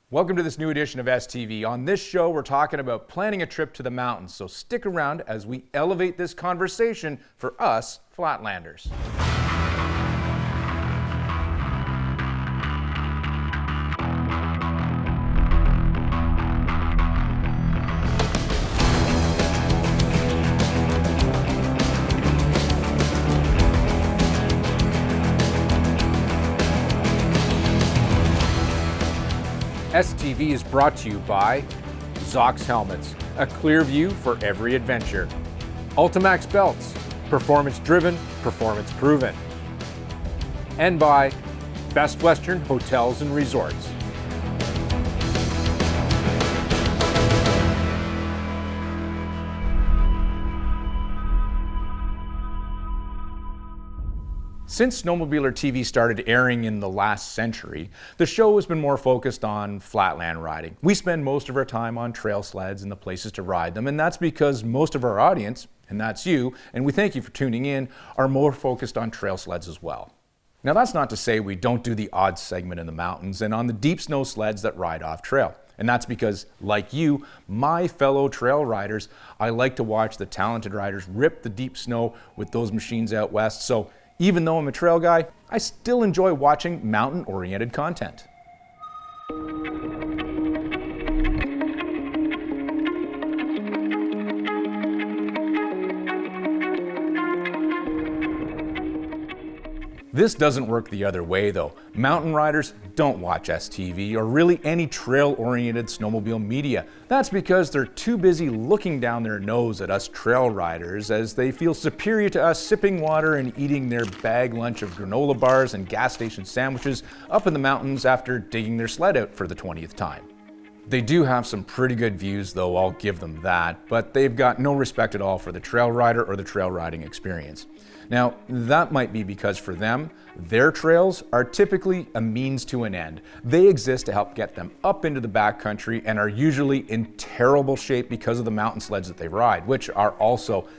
Welcome to this new edition of STV. On this show, we're talking about planning a trip to the mountains, so stick around as we elevate this conversation for us Flatlanders. STV is brought to you by Zox Helmets, a clear view for every adventure. Ultimax Belts, performance driven, performance proven. And by Best Western Hotels and Resorts. Since Snowmobiler TV started airing in the last century, the show has been more focused on flatland riding. We spend most of our time on trail sleds and the places to ride them, and that's because most of our audience, and that's you, and we thank you for tuning in, are more focused on trail sleds as well. Now that's not to say we don't do the odd segment in the mountains and on the deep snow sleds that ride off trail. And that's because, like you, my fellow trail riders, I like to watch the talented riders rip the deep snow with those machines out west. So even though I'm a trail guy, I still enjoy watching mountain-oriented content. This doesn't work the other way though. Mountain riders don't watch STV or really any trail-oriented snowmobile media. That's because they're too busy looking down their nose at us trail riders as they feel superior to us sipping water and eating their bag lunch of granola bars and gas station sandwiches up in the mountains after digging their sled out for the 20th time. They do have some pretty good views though, I'll give them that, but they've got no respect at all for the trail rider or the trail riding experience. Now, that might be because for them, their trails are typically a means to an end. They exist to help get them up into the backcountry and are usually in terrible shape because of the mountain sleds that they ride, which are also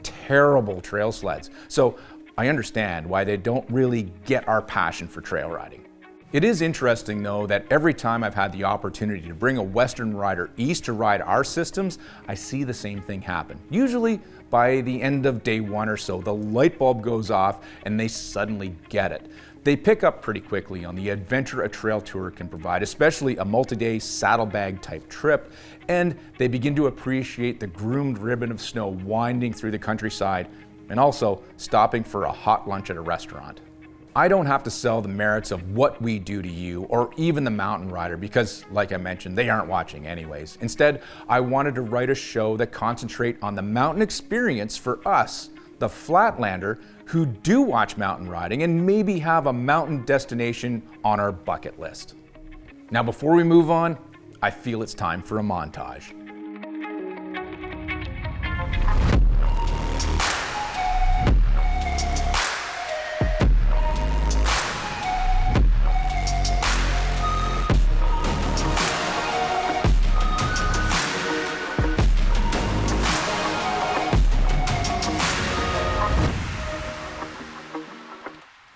terrible trail sleds. So I understand why they don't really get our passion for trail riding. It is interesting though that every time I've had the opportunity to bring a Western rider east to ride our systems, I see the same thing happen. Usually by the end of day one or so, the light bulb goes off and they suddenly get it. They pick up pretty quickly on the adventure a trail tour can provide, especially a multi-day saddlebag type trip, and they begin to appreciate the groomed ribbon of snow winding through the countryside and also stopping for a hot lunch at a restaurant. I don't have to sell the merits of what we do to you or even the mountain rider because, like I mentioned, they aren't watching anyways. Instead, I wanted to write a show that concentrates on the mountain experience for us, the Flatlander, who do watch mountain riding and maybe have a mountain destination on our bucket list. Now, before we move on, I feel it's time for a montage.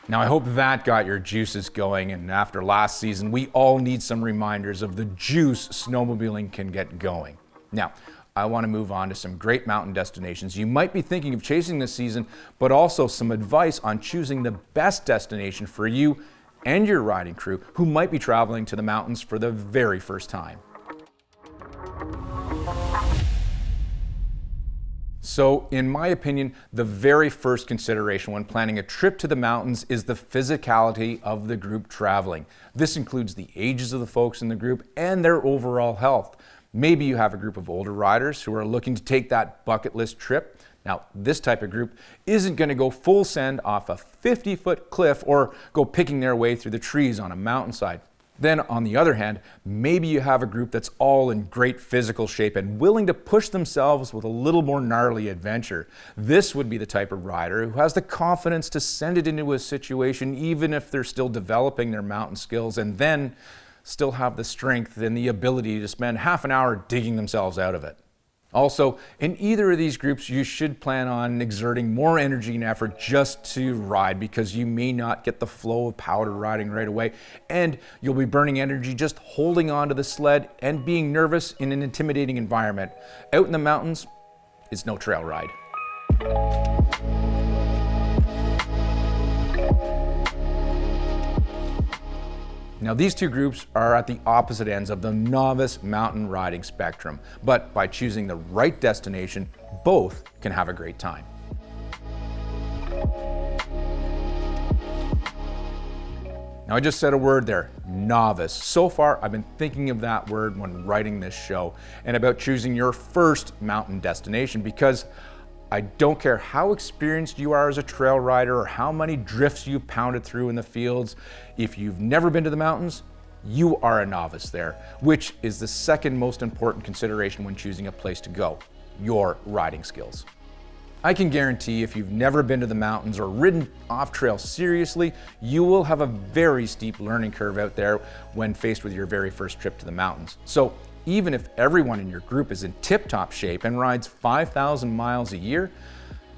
Now I hope that got your juices going, and after last season, we all need some reminders of the juice snowmobiling can get going. Now, I want to move on to some great mountain destinations you might be thinking of chasing this season, but also some advice on choosing the best destination for you and your riding crew who might be traveling to the mountains for the very first time. So, in my opinion, the very first consideration when planning a trip to the mountains is the physicality of the group traveling. This includes the ages of the folks in the group and their overall health. Maybe you have a group of older riders who are looking to take that bucket list trip. Now, this type of group isn't going to go full send off a 50-foot cliff or go picking their way through the trees on a mountainside. Then on the other hand, maybe you have a group that's all in great physical shape and willing to push themselves with a little more gnarly adventure. This would be the type of rider who has the confidence to send it into a situation even if they're still developing their mountain skills, and then still have the strength and the ability to spend half an hour digging themselves out of it. Also, in either of these groups, you should plan on exerting more energy and effort just to ride, because you may not get the flow of powder riding right away, and you'll be burning energy just holding onto the sled and being nervous in an intimidating environment. Out in the mountains, it's no trail ride. Now, these two groups are at the opposite ends of the novice mountain riding spectrum, but by choosing the right destination, both can have a great time. Now, I just said a word there, novice. So far, I've been thinking of that word when writing this show and about choosing your first mountain destination, because I don't care how experienced you are as a trail rider or how many drifts you've pounded through in the fields. If you've never been to the mountains, you are a novice there, which is the second most important consideration when choosing a place to go: your riding skills. I can guarantee if you've never been to the mountains or ridden off trail seriously, you will have a very steep learning curve out there when faced with your very first trip to the mountains. So even if everyone in your group is in tip-top shape and rides 5,000 miles a year,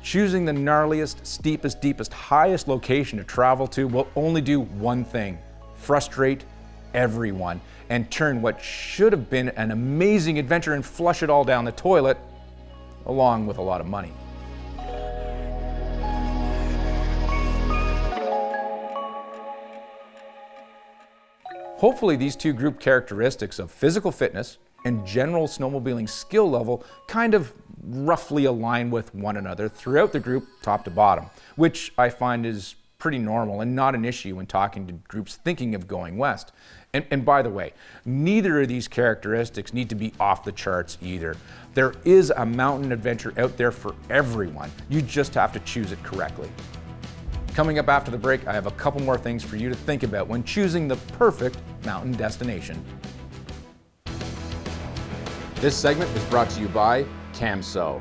choosing the gnarliest, steepest, deepest, highest location to travel to will only do one thing: frustrate everyone and turn what should have been an amazing adventure and flush it all down the toilet, along with a lot of money. Hopefully these two group characteristics of physical fitness and general snowmobiling skill level kind of roughly align with one another throughout the group, top to bottom, which I find is pretty normal and not an issue when talking to groups thinking of going west. And by the way, neither of these characteristics need to be off the charts either. There is a mountain adventure out there for everyone. You just have to choose it correctly. Coming up after the break, I have a couple more things for you to think about when choosing the perfect mountain destination. This segment is brought to you by Camso.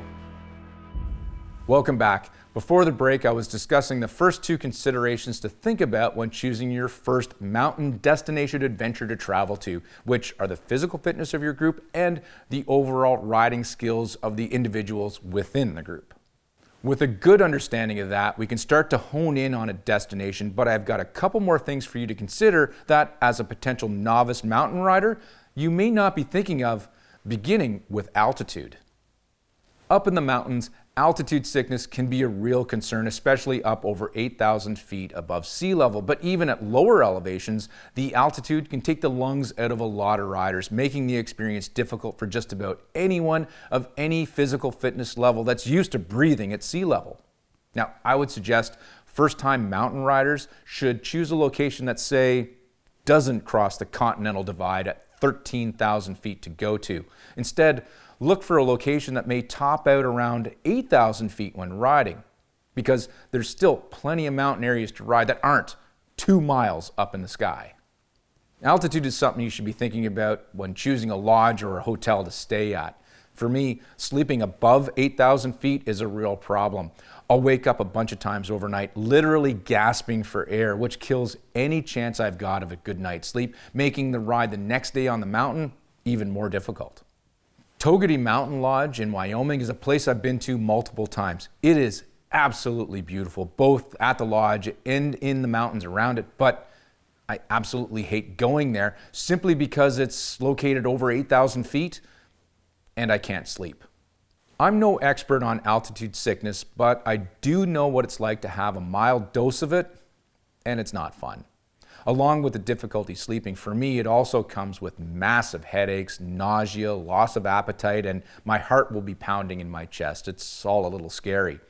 Welcome back. Before the break, I was discussing the first two considerations to think about when choosing your first mountain destination adventure to travel to, which are the physical fitness of your group and the overall riding skills of the individuals within the group. With a good understanding of that, we can start to hone in on a destination, but I've got a couple more things for you to consider that, as a potential novice mountain rider, you may not be thinking of, beginning with altitude. Up in the mountains, altitude sickness can be a real concern, especially up over 8,000 feet above sea level. But even at lower elevations, the altitude can take the lungs out of a lot of riders, making the experience difficult for just about anyone of any physical fitness level that's used to breathing at sea level. Now, I would suggest first-time mountain riders should choose a location that, say, doesn't cross the Continental Divide at 13,000 feet to go to. Instead, look for a location that may top out around 8,000 feet when riding, because there's still plenty of mountain areas to ride that aren't 2 miles up in the sky. Altitude is something you should be thinking about when choosing a lodge or a hotel to stay at. For me, sleeping above 8,000 feet is a real problem. I'll wake up a bunch of times overnight, literally gasping for air, which kills any chance I've got of a good night's sleep, making the ride the next day on the mountain even more difficult. Togety Mountain Lodge in Wyoming is a place I've been to multiple times. It is absolutely beautiful, both at the lodge and in the mountains around it, but I absolutely hate going there simply because it's located over 8,000 feet and I can't sleep. I'm no expert on altitude sickness, but I do know what it's like to have a mild dose of it, and it's not fun. Along with the difficulty sleeping, for me, it also comes with massive headaches, nausea, loss of appetite, and my heart will be pounding in my chest. It's all a little scary.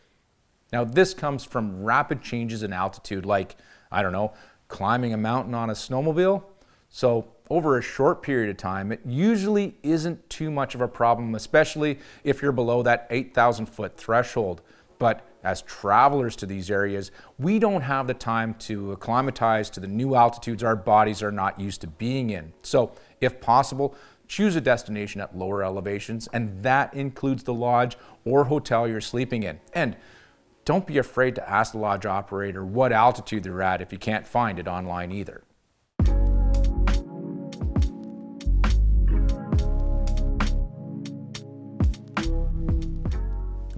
Now, this comes from rapid changes in altitude, like, I don't know, climbing a mountain on a snowmobile. So over a short period of time, it usually isn't too much of a problem, especially if you're below that 8,000 foot threshold. But as travelers to these areas, we don't have the time to acclimatize to the new altitudes our bodies are not used to being in. So if possible, choose a destination at lower elevations, and that includes the lodge or hotel you're sleeping in. And don't be afraid to ask the lodge operator what altitude they're at if you can't find it online either.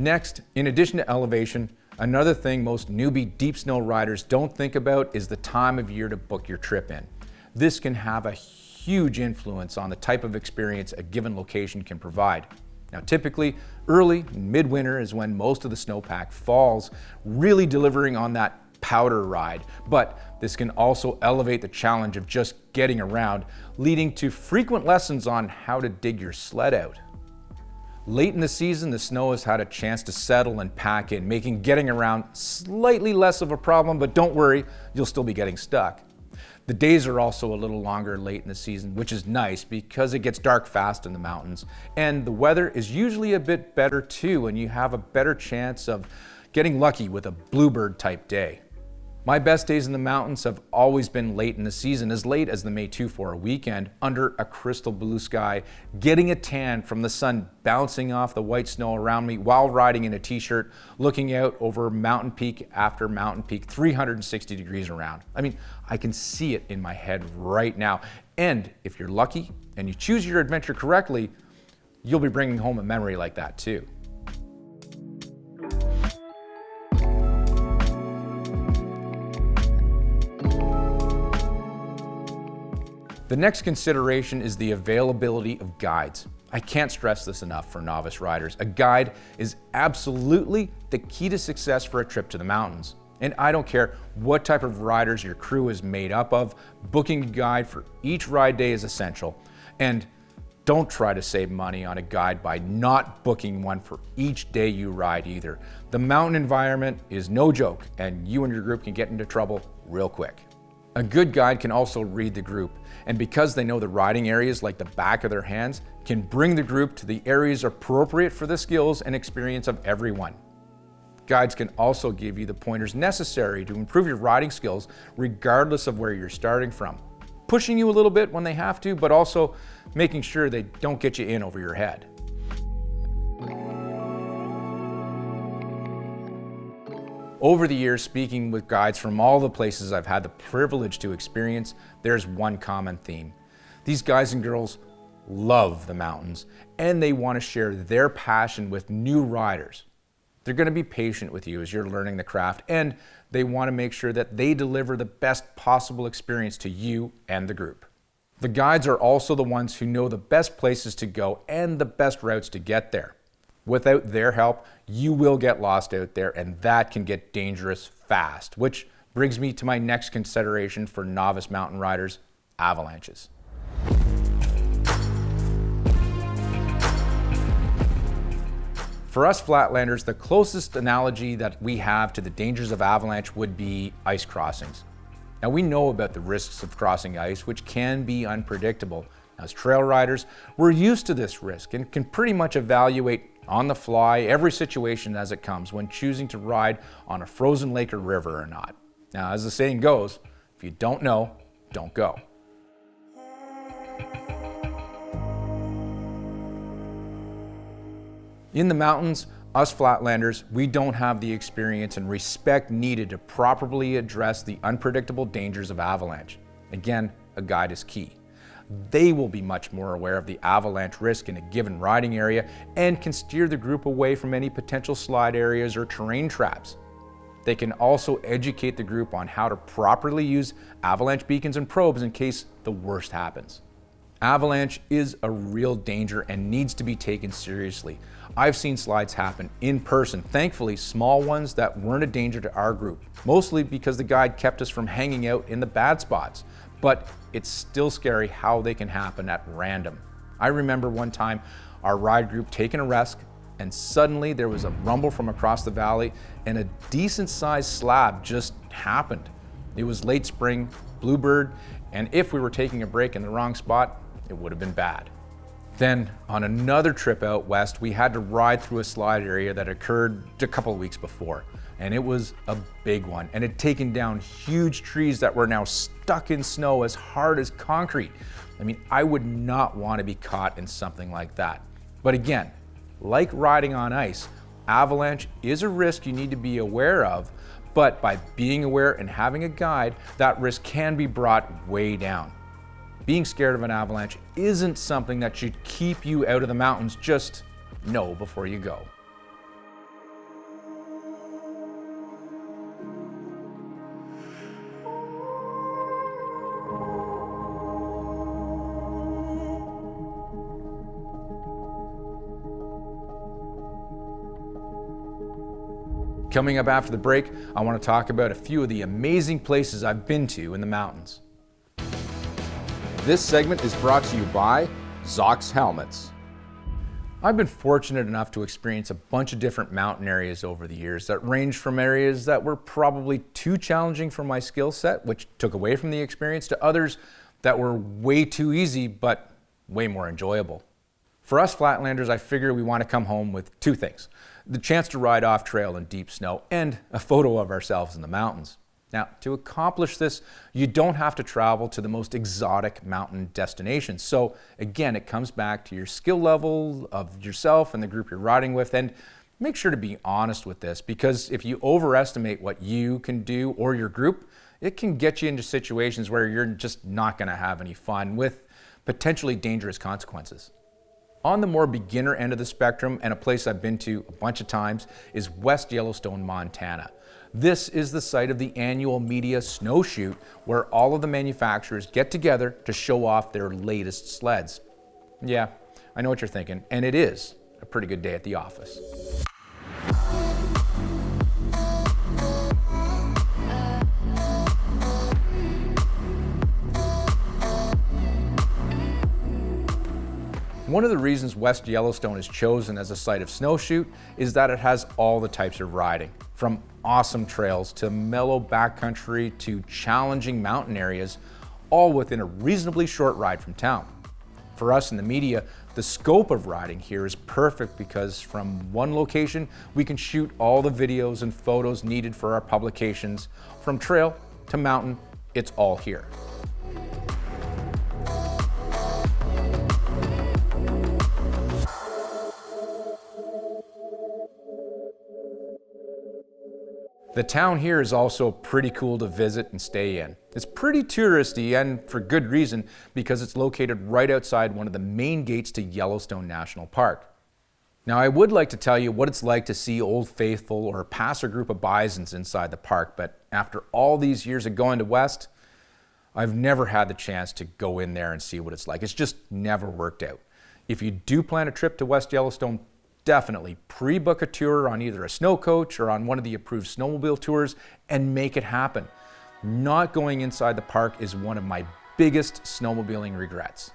Next, in addition to elevation, another thing most newbie deep snow riders don't think about is the time of year to book your trip in. This can have a huge influence on the type of experience a given location can provide. Now, typically, early and midwinter is when most of the snowpack falls, really delivering on that powder ride. But this can also elevate the challenge of just getting around, leading to frequent lessons on how to dig your sled out. Late in the season, the snow has had a chance to settle and pack in, making getting around slightly less of a problem, but don't worry, you'll still be getting stuck. The days are also a little longer late in the season, which is nice because it gets dark fast in the mountains. And the weather is usually a bit better too, and you have a better chance of getting lucky with a bluebird type day. My best days in the mountains have always been late in the season, as late as the May 2-4 weekend, under a crystal blue sky, getting a tan from the sun bouncing off the white snow around me while riding in a t-shirt, looking out over mountain peak after mountain peak, 360 degrees around. I mean, I can see it in my head right now. And if you're lucky and you choose your adventure correctly, you'll be bringing home a memory like that too. The next consideration is the availability of guides. I can't stress this enough for novice riders. A guide is absolutely the key to success for a trip to the mountains. And I don't care what type of riders your crew is made up of, booking a guide for each ride day is essential. And don't try to save money on a guide by not booking one for each day you ride either. The mountain environment is no joke, and you and your group can get into trouble real quick. A good guide can also read the group, and because they know the riding areas like the back of their hands, can bring the group to the areas appropriate for the skills and experience of everyone. Guides can also give you the pointers necessary to improve your riding skills regardless of where you're starting from, pushing you a little bit when they have to, but also making sure they don't get you in over your head. Over the years, speaking with guides from all the places I've had the privilege to experience, there's one common theme. These guys and girls love the mountains, and they want to share their passion with new riders. They're going to be patient with you as you're learning the craft, and they want to make sure that they deliver the best possible experience to you and the group. The guides are also the ones who know the best places to go and the best routes to get there. Without their help, you will get lost out there, and that can get dangerous fast, which brings me to my next consideration for novice mountain riders: avalanches. For us flatlanders, the closest analogy that we have to the dangers of avalanche would be ice crossings. Now, we know about the risks of crossing ice, which can be unpredictable. As trail riders, we're used to this risk and can pretty much evaluate on the fly every situation as it comes when choosing to ride on a frozen lake or river or not. Now, as the saying goes, if you don't know, don't go. In the mountains, us flatlanders, we don't have the experience and respect needed to properly address the unpredictable dangers of avalanche. Again, a guide is key. They will be much more aware of the avalanche risk in a given riding area and can steer the group away from any potential slide areas or terrain traps. They can also educate the group on how to properly use avalanche beacons and probes in case the worst happens. Avalanche is a real danger and needs to be taken seriously. I've seen slides happen in person, thankfully small ones that weren't a danger to our group, mostly because the guide kept us from hanging out in the bad spots. But it's still scary how they can happen at random. I remember one time our ride group taking a risk, and suddenly there was a rumble from across the valley and a decent sized slab just happened. It was late spring, bluebird, and if we were taking a break in the wrong spot, it would have been bad. Then on another trip out west, we had to ride through a slide area that occurred a couple of weeks before. And it was a big one, and it had taken down huge trees that were now stuck in snow as hard as concrete. I mean, I would not want to be caught in something like that. But again, like riding on ice, avalanche is a risk you need to be aware of, but by being aware and having a guide, that risk can be brought way down. Being scared of an avalanche isn't something that should keep you out of the mountains. Just know before you go. Coming up after the break, I want to talk about a few of the amazing places I've been to in the mountains. This segment is brought to you by Zox Helmets. I've been fortunate enough to experience a bunch of different mountain areas over the years that range from areas that were probably too challenging for my skill set, which took away from the experience, to others that were way too easy but way more enjoyable. For us Flatlanders, I figure we want to come home with two things: the chance to ride off trail in deep snow and a photo of ourselves in the mountains. Now, to accomplish this, you don't have to travel to the most exotic mountain destinations. So again, it comes back to your skill level of yourself and the group you're riding with, and make sure to be honest with this, because if you overestimate what you can do or your group, it can get you into situations where you're just not going to have any fun with potentially dangerous consequences. On the more beginner end of the spectrum, and a place I've been to a bunch of times, is West Yellowstone, Montana. This is the site of the annual media snow shoot, where all of the manufacturers get together to show off their latest sleds. Yeah, I know what you're thinking, and it is a pretty good day at the office. One of the reasons West Yellowstone is chosen as a site of snowshoot is that it has all the types of riding, from awesome trails to mellow backcountry to challenging mountain areas, all within a reasonably short ride from town. For us in the media, the scope of riding here is perfect because from one location, we can shoot all the videos and photos needed for our publications. From trail to mountain, it's all here. The town here is also pretty cool to visit and stay in. It's pretty touristy, and for good reason, because it's located right outside one of the main gates to Yellowstone National Park. Now, I would like to tell you what it's like to see Old Faithful or pass a group of bisons inside the park, but after all these years of going to West, I've never had the chance to go in there and see what it's like. It's just never worked out. If you do plan a trip to West Yellowstone, definitely pre-book a tour on either a snow coach or on one of the approved snowmobile tours and make it happen. Not going inside the park is one of my biggest snowmobiling regrets.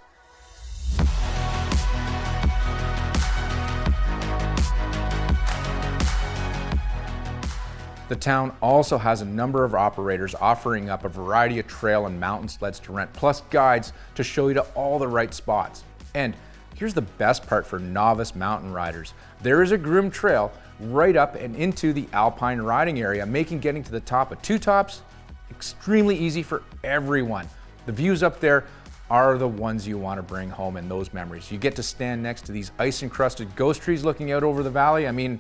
The town also has a number of operators offering up a variety of trail and mountain sleds to rent, plus guides to show you to all the right spots. And here's the best part for novice mountain riders. There is a groomed trail right up and into the alpine riding area, making getting to the top of Two Tops extremely easy for everyone. The views up there are the ones you want to bring home in those memories. You get to stand next to these ice-encrusted ghost trees looking out over the valley. I mean,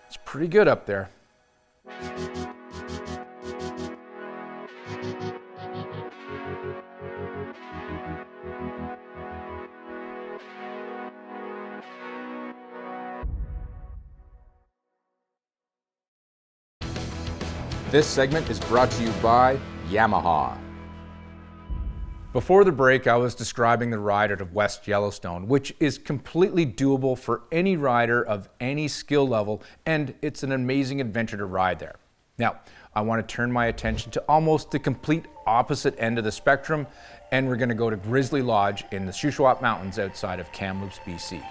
it's pretty good up there. This segment is brought to you by Yamaha. Before the break, I was describing the ride out of West Yellowstone, which is completely doable for any rider of any skill level, and it's an amazing adventure to ride there. Now, I want to turn my attention to almost the complete opposite end of the spectrum, and we're going to go to Grizzly Lodge in the Shuswap Mountains outside of Kamloops, BC.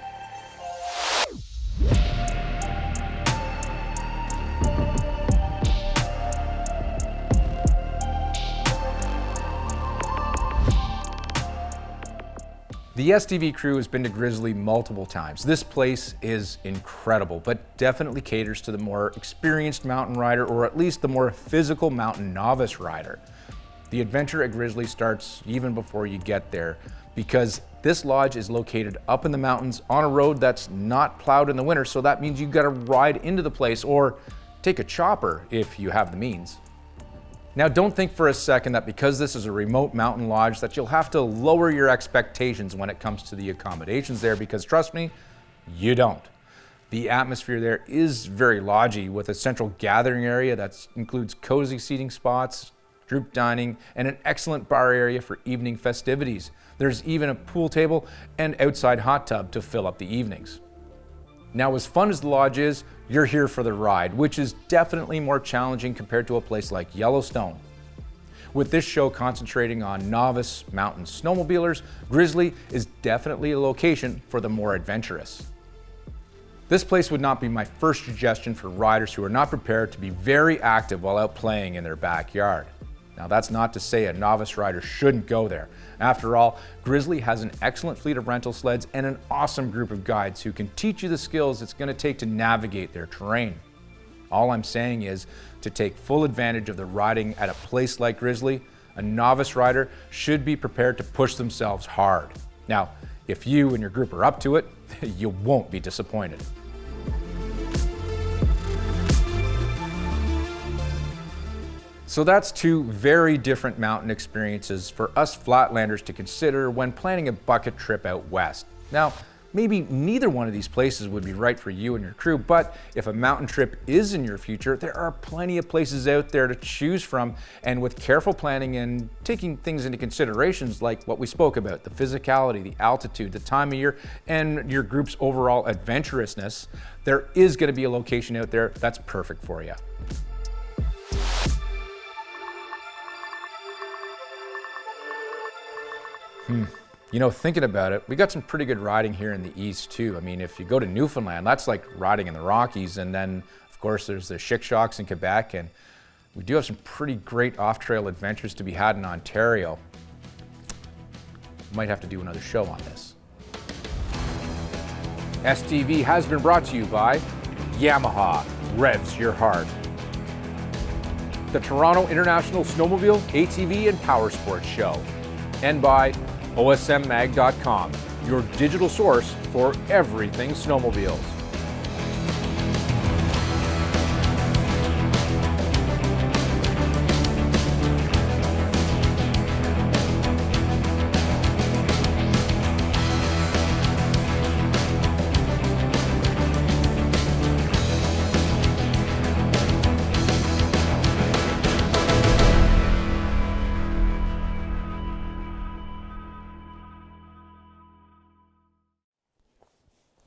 The STV crew has been to Grizzly multiple times. This place is incredible, but definitely caters to the more experienced mountain rider, or at least the more physical mountain novice rider. The adventure at Grizzly starts even before you get there, because this lodge is located up in the mountains on a road that's not plowed in the winter, so that means you've got to ride into the place or take a chopper if you have the means. Now, don't think for a second that because this is a remote mountain lodge that you'll have to lower your expectations when it comes to the accommodations there, because trust me, you don't. The atmosphere there is very lodgy, with a central gathering area that includes cozy seating spots, group dining, and an excellent bar area for evening festivities. There's even a pool table and outside hot tub to fill up the evenings. Now, as fun as the lodge is, you're here for the ride, which is definitely more challenging compared to a place like Yellowstone. With this show concentrating on novice mountain snowmobilers, Grizzly is definitely a location for the more adventurous. This place would not be my first suggestion for riders who are not prepared to be very active while out playing in their backyard. Now, that's not to say a novice rider shouldn't go there. After all, Grizzly has an excellent fleet of rental sleds and an awesome group of guides who can teach you the skills it's going to take to navigate their terrain. All I'm saying is, to take full advantage of the riding at a place like Grizzly, a novice rider should be prepared to push themselves hard. Now, if you and your group are up to it, you won't be disappointed. So that's two very different mountain experiences for us flatlanders to consider when planning a bucket trip out west. Now, maybe neither one of these places would be right for you and your crew, but if a mountain trip is in your future, there are plenty of places out there to choose from, and with careful planning and taking things into considerations like what we spoke about, the physicality, the altitude, the time of year, and your group's overall adventurousness, there is going to be a location out there that's perfect for you. You know, thinking about it, we got some pretty good riding here in the east too. I mean, if you go to Newfoundland, that's like riding in the Rockies, and then of course there's the Chic-Chocs in Quebec, and we do have some pretty great off-trail adventures to be had in Ontario. Might have to do another show on this. STV has been brought to you by Yamaha, revs your heart. The Toronto International Snowmobile, ATV and Power Sports Show. And by OSMMag.com, your digital source for everything snowmobiles.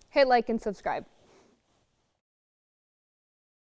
Hit like and subscribe.